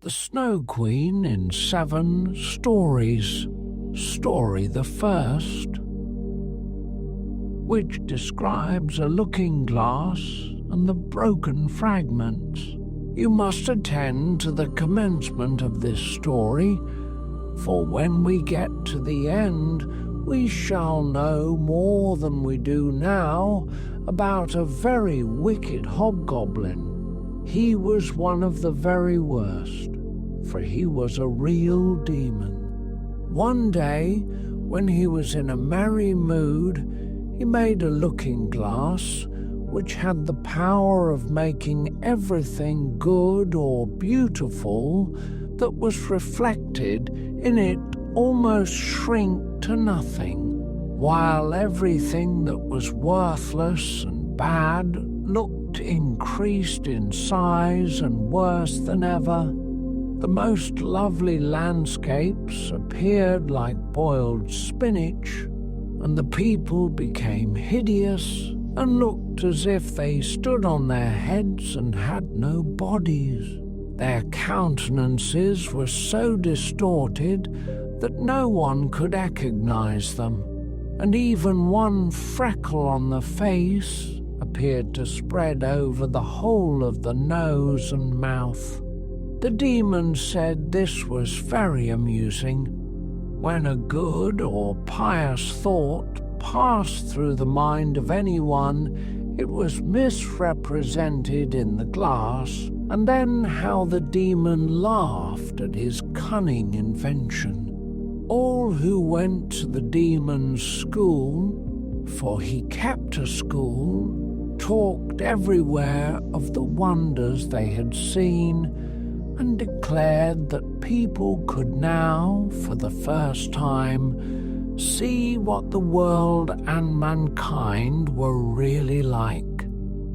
the Snow Queen in 7 stories. Story the first, which describes a looking glass and the broken fragments. You must attend to the commencement of this story, for when we get to the end, we shall know more than we do now about a very wicked hobgoblin. He was one of the very worst, for he was a real demon. One day, when he was in a merry mood, he made a looking glass which had the power of making everything good or beautiful that was reflected in it almost shrink to nothing, while everything that was worthless and bad looked increased in size and worse than ever. The most lovely landscapes appeared like boiled spinach, and the people became hideous and looked as if they stood on their heads and had no bodies. Their countenances were so distorted that no one could recognize them, and even one freckle on the face appeared to spread over the whole of the nose and mouth. The demon said this was very amusing. When a good or pious thought passed through the mind of anyone, it was misrepresented in the glass, and then how the demon laughed at his cunning invention. All who went to the demon's school, for he kept a school, talked everywhere of the wonders they had seen, and declared that people could now, for the first time, see what the world and mankind were really like.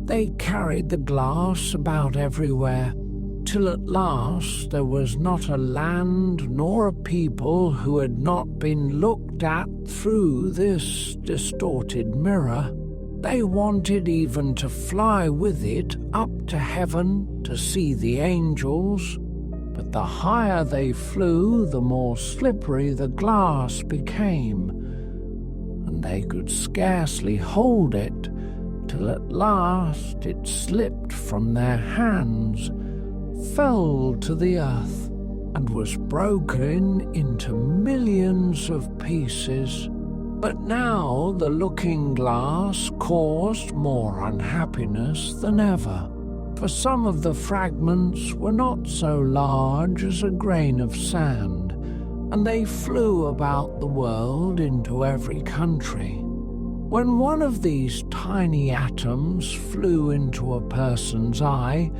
They carried the glass about everywhere, till at last there was not a land nor a people who had not been looked at through this distorted mirror. They wanted even to fly with it up to heaven to see the angels, but the higher they flew, the more slippery the glass became, and they could scarcely hold it, till at last it slipped from their hands, fell to the earth, and was broken into millions of pieces. But now the looking glass caused more unhappiness than ever, for some of the fragments were not so large as a grain of sand, and they flew about the world into every country. When one of these tiny atoms flew into a person's eye,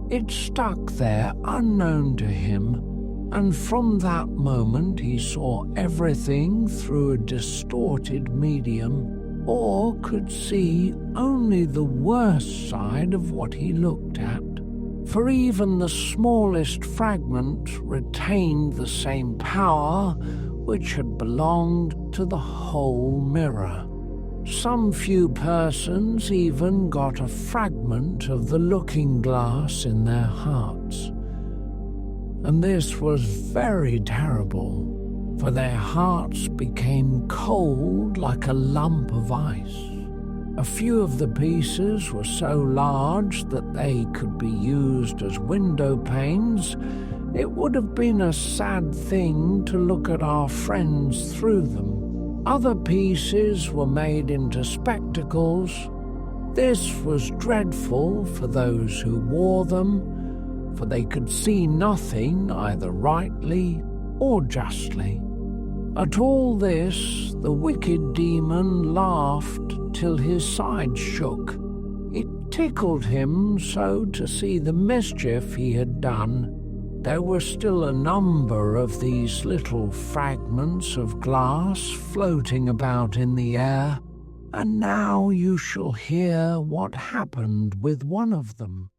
it stuck there unknown to him, and from that moment he saw everything through a distorted medium, or could see only the worst side of what he looked at, for even the smallest fragment retained the same power which had belonged to the whole mirror. Some few persons even got a fragment of the looking glass in their hearts, and this was very terrible, for their hearts became cold like a lump of ice. A few of the pieces were so large that they could be used as window panes. It would have been a sad thing to look at our friends through them. Other pieces were made into spectacles. This was dreadful for those who wore them, for they could see nothing either rightly or justly. At all this, the wicked demon laughed till his sides shook. It tickled him so to see the mischief he had done. There were still a number of these little fragments of glass floating about in the air, and now you shall hear what happened with one of them.